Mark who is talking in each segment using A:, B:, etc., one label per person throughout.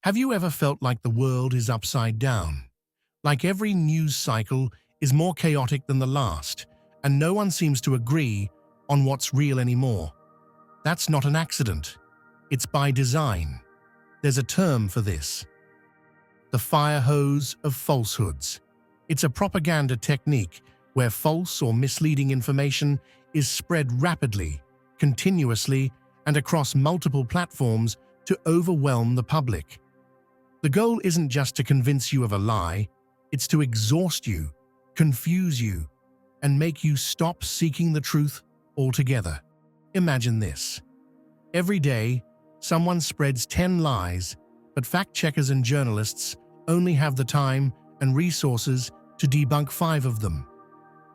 A: Have you ever felt like the world is upside down? Like every news cycle is more chaotic than the last, and no one seems to agree on what's real anymore? That's not an accident. It's by design. There's a term for this: the firehose of falsehoods. It's a propaganda technique where false or misleading information is spread rapidly, continuously, and across multiple platforms to overwhelm the public. The goal isn't just to convince you of a lie, it's to exhaust you, confuse you, and make you stop seeking the truth altogether. Imagine this. Every day, someone spreads 10 lies, but fact-checkers and journalists only have the time and resources to debunk 5 of them.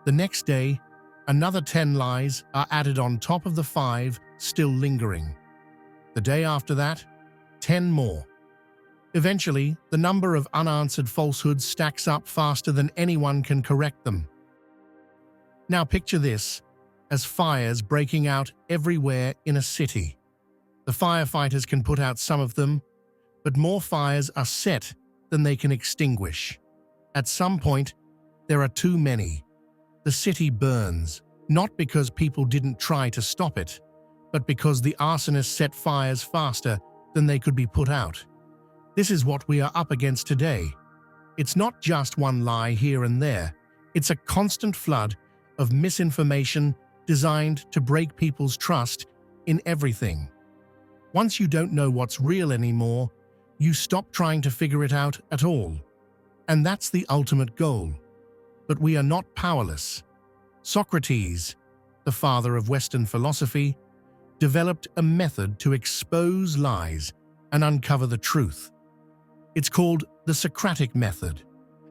A: The next day, another 10 lies are added on top of the 5 still lingering. The day after that, 10 more. Eventually, the number of unanswered falsehoods stacks up faster than anyone can correct them. Now picture this as fires breaking out everywhere in a city. The firefighters can put out some of them, but more fires are set than they can extinguish. At some point, there are too many. The city burns, not because people didn't try to stop it, but because the arsonists set fires faster than they could be put out. This is what we are up against today. It's not just one lie here and there. It's a constant flood of misinformation designed to break people's trust in everything. Once you don't know what's real anymore, you stop trying to figure it out at all. And that's the ultimate goal. But we are not powerless. Socrates, the father of Western philosophy, developed a method to expose lies and uncover the truth. It's called the Socratic Method,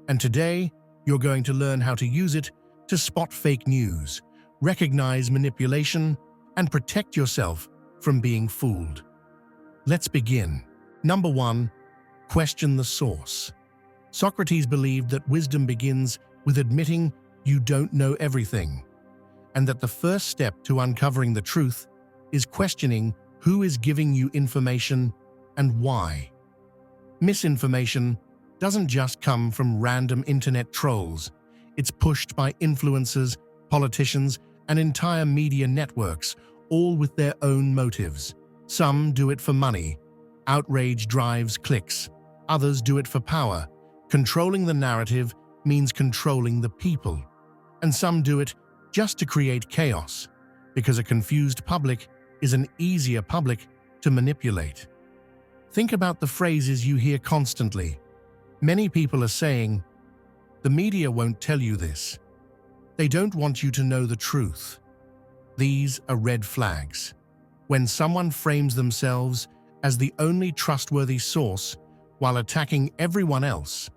A: and today you're going to learn how to use it to spot fake news, recognize manipulation, and protect yourself from being fooled. Let's begin. Number 1, question the source. Socrates believed that wisdom begins with admitting you don't know everything, and that the first step to uncovering the truth is questioning who is giving you information and why. Misinformation doesn't just come from random internet trolls. It's pushed by influencers, politicians, and entire media networks, all with their own motives. Some do it for money. Outrage drives clicks. Others do it for power. Controlling the narrative means controlling the people. And some do it just to create chaos, because a confused public is an easier public to manipulate. Think about the phrases you hear constantly. Many people are saying, "The media won't tell you this. They don't want you to know the truth." These are red flags. When someone frames themselves as the only trustworthy source while attacking everyone else,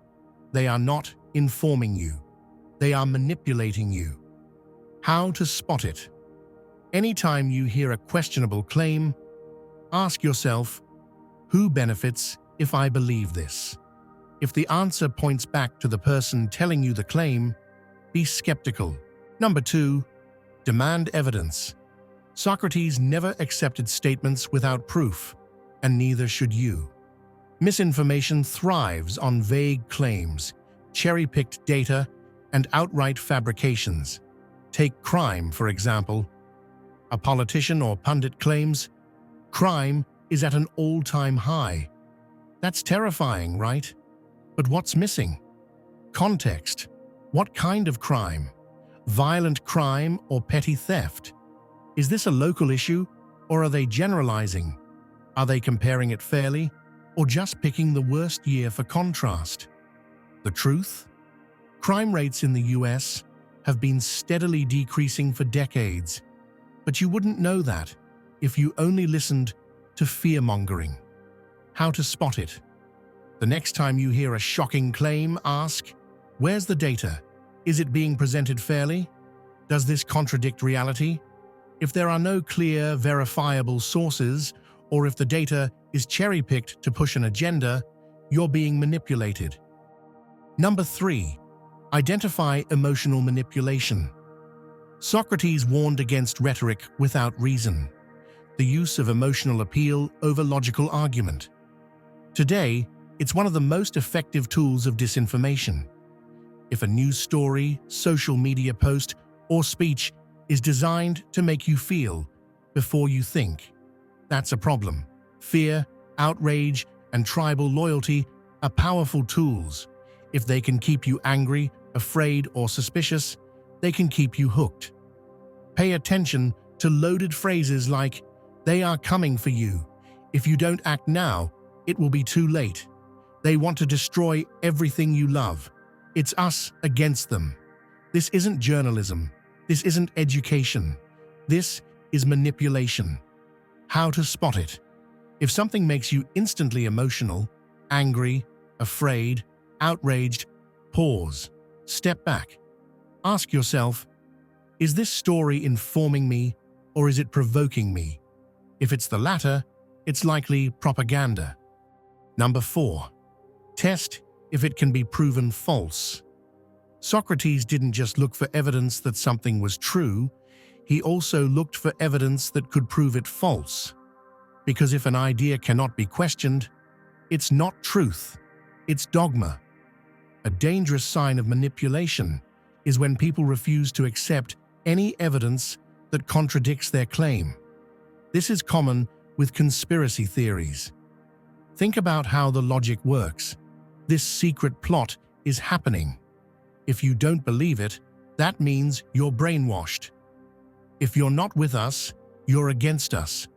A: they are not informing you. They are manipulating you. How to spot it? Anytime you hear a questionable claim, ask yourself, who benefits if I believe this? If the answer points back to the person telling you the claim, be skeptical. Number 2, demand evidence. Socrates never accepted statements without proof, and neither should you. Misinformation thrives on vague claims, cherry-picked data, and outright fabrications. Take crime, for example. A politician or pundit claims, "Crime is at an all-time high." That's terrifying, right? But what's missing? Context. What kind of crime? Violent crime or petty theft? Is this a local issue, or are they generalizing? Are they comparing it fairly, or just picking the worst year for contrast? The truth? Crime rates in the US have been steadily decreasing for decades, but you wouldn't know that if you only listened to fear-mongering. How to spot it? The next time you hear a shocking claim, ask, where's the data? Is it being presented fairly? Does this contradict reality? If there are no clear, verifiable sources, or if the data is cherry-picked to push an agenda, you're being manipulated. Number 3, identify emotional manipulation. Socrates warned against rhetoric without reason, the use of emotional appeal over logical argument. Today, It's one of the most effective tools of disinformation. If a news story, social media post, or speech is designed to make you feel before you think, that's a problem. Fear, outrage, and tribal loyalty are powerful tools. If they can keep you angry, afraid, or suspicious, they can keep you hooked. Pay attention to loaded phrases like, "They are coming for you. If you don't act now, it will be too late. They want to destroy everything you love. It's us against them." This isn't journalism. This isn't education. This is manipulation. How to spot it? If something makes you instantly emotional, angry, afraid, outraged, pause. Step back. Ask yourself, is this story informing me or is it provoking me? If it's the latter, it's likely propaganda. Number 4. Test if it can be proven false. Socrates didn't just look for evidence that something was true, he also looked for evidence that could prove it false. Because if an idea cannot be questioned, it's not truth, it's dogma. A dangerous sign of manipulation is when people refuse to accept any evidence that contradicts their claim. This is common with conspiracy theories. Think about how the logic works. This secret plot is happening. If you don't believe it, that means you're brainwashed. If you're not with us, you're against us.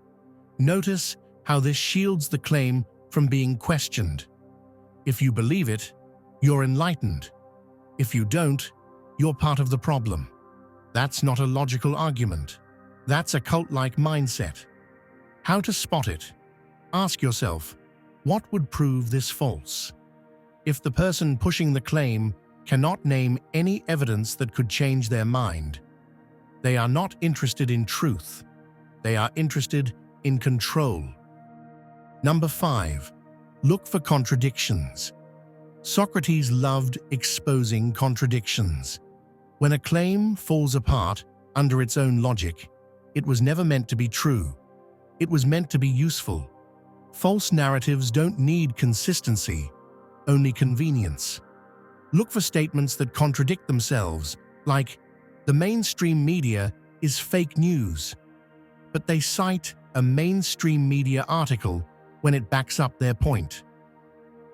A: Notice how this shields the claim from being questioned. If you believe it, you're enlightened. If you don't, you're part of the problem. That's not a logical argument. That's a cult-like mindset. How to spot it? Ask yourself, what would prove this false? If the person pushing the claim cannot name any evidence that could change their mind, they are not interested in truth. They are interested in control. Number 5. Look for contradictions. Socrates loved exposing contradictions. When a claim falls apart under its own logic, it was never meant to be true. It was meant to be useful. False narratives don't need consistency, only convenience. Look for statements that contradict themselves, like, "The mainstream media is fake news," but they cite a mainstream media article when it backs up their point.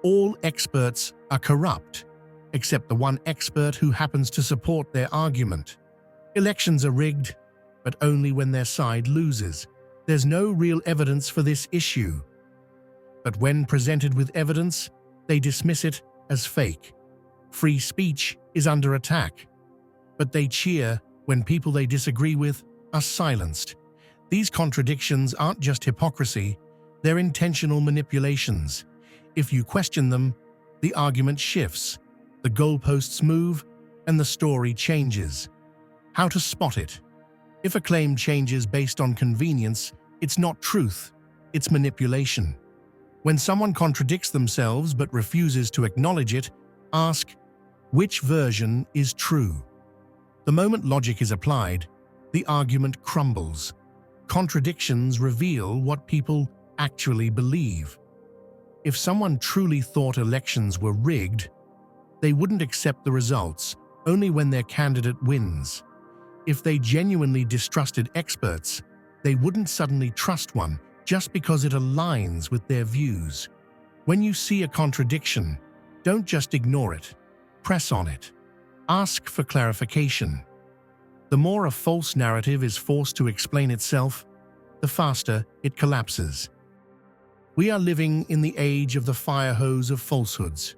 A: All experts are corrupt, except the one expert who happens to support their argument. Elections are rigged, but only when their side loses. There's no real evidence for this issue. But when presented with evidence, they dismiss it as fake. Free speech is under attack, but they cheer when people they disagree with are silenced. These contradictions aren't just hypocrisy, they're intentional manipulations. If you question them, the argument shifts, the goalposts move, and the story changes. How to spot it? If a claim changes based on convenience, it's not truth, it's manipulation. When someone contradicts themselves but refuses to acknowledge it, ask, which version is true? The moment logic is applied, the argument crumbles. Contradictions reveal what people actually believe. If someone truly thought elections were rigged, they wouldn't accept the results only when their candidate wins. If they genuinely distrusted experts, they wouldn't suddenly trust one just because it aligns with their views. When you see a contradiction, don't just ignore it. Press on it. Ask for clarification. The more a false narrative is forced to explain itself, the faster it collapses. We are living in the age of the firehose of falsehoods,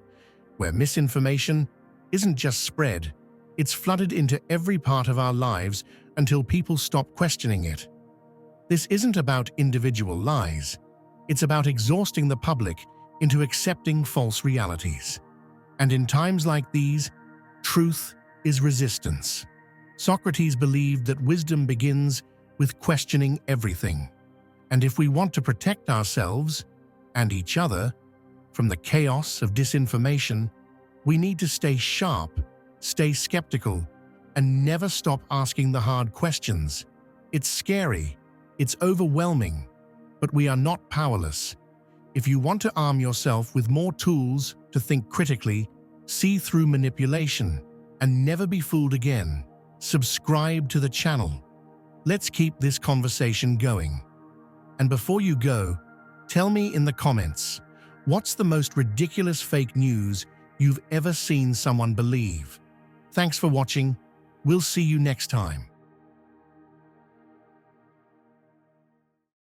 A: where misinformation isn't just spread, it's flooded into every part of our lives until people stop questioning it. This isn't about individual lies, it's about exhausting the public into accepting false realities. And in times like these, truth is resistance. Socrates believed that wisdom begins with questioning everything. And if we want to protect ourselves and each other from the chaos of disinformation, we need to stay sharp, stay skeptical, and never stop asking the hard questions. It's scary, it's overwhelming, but we are not powerless. If you want to arm yourself with more tools to think critically, see through manipulation, and never be fooled again, subscribe to the channel. Let's keep this conversation going. And before you go, tell me in the comments, what's the most ridiculous fake news you've ever seen someone believe? Thanks for watching. We'll see you next time.